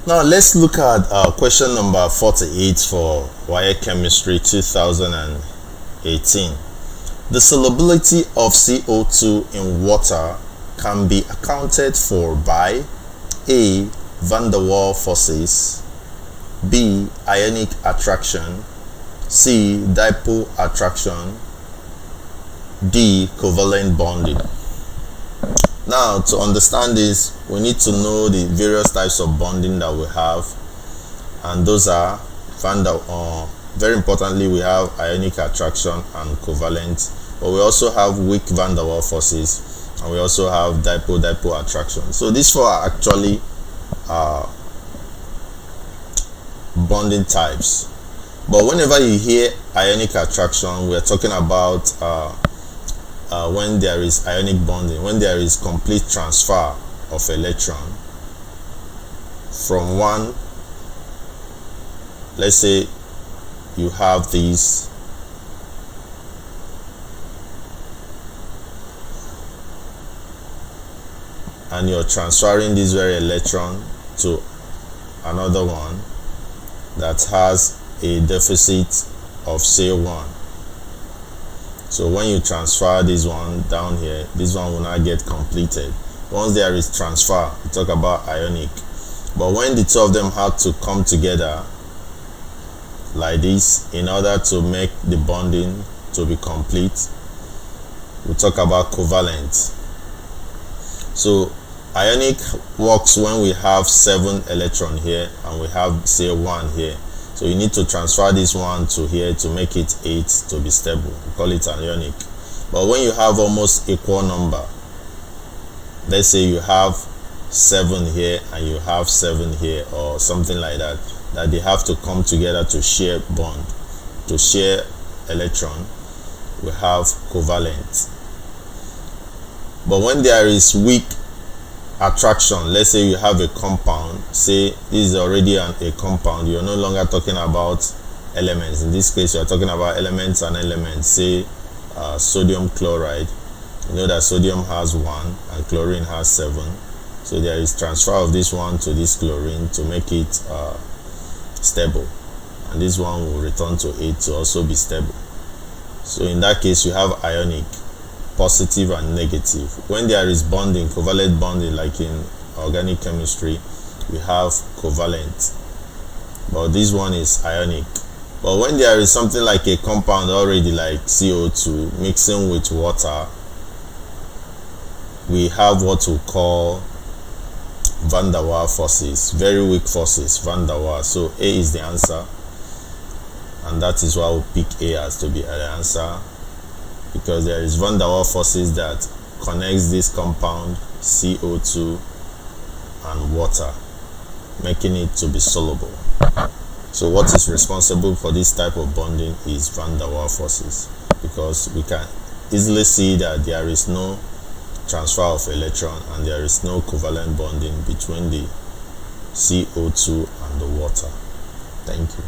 Now let's look at question number 48 for WAEC Chemistry 2018. The solubility of CO2 in water can be accounted for by A. Van der Waal forces, B. Ionic attraction, C. Dipole attraction, D. Covalent bonding. Now, to understand this, we need to know the various types of bonding that we have, and those are very importantly, we have ionic attraction and covalent, but we also have weak van der Waal forces, and we also have dipole attraction. So these four are actually bonding types. But whenever you hear ionic attraction, we are talking about when there is ionic bonding, when there is complete transfer of electron from one, let's say you have these, and you're transferring this very electron to another one that has a deficit of say 1. So when you transfer this one down here, this one will not get completed. Once there is transfer, we talk about ionic. But when the two of them have to come together like this in order to make the bonding to be complete, we talk about covalent. So ionic works when we have 7 electrons here and we have say 1 here. So you need to transfer this one to here to make it 8 to be stable. We call it ionic. But when you have almost equal number, let's say you have 7 here and you have 7 here or something like that, that they have to come together to share bond, to share electron, we have covalent. But when there is weak attraction, let's say you have a compound, say this is already a compound, you're no longer talking about elements. In this case, you're talking about elements and elements, say sodium chloride. You know that sodium has 1 and chlorine has 7, so there is transfer of this one to this chlorine to make it stable, and this one will return to 8 to also be stable. So in that case, you have ionic, positive and negative. When there is bonding, covalent bonding, like in organic chemistry, we have covalent, but this one is ionic. But when there is something like a compound already, like CO2 mixing with water, we have what we call van der Waal forces, very weak forces, van der Waal. So A is the answer, and that is why we pick A as to be the answer, because there is van der Waal forces that connects this compound CO2 and water, making it to be soluble. So what is responsible for this type of bonding is van der Waal forces, because we can easily see that there is no transfer of electron and there is no covalent bonding between the CO2 and the water. Thank you.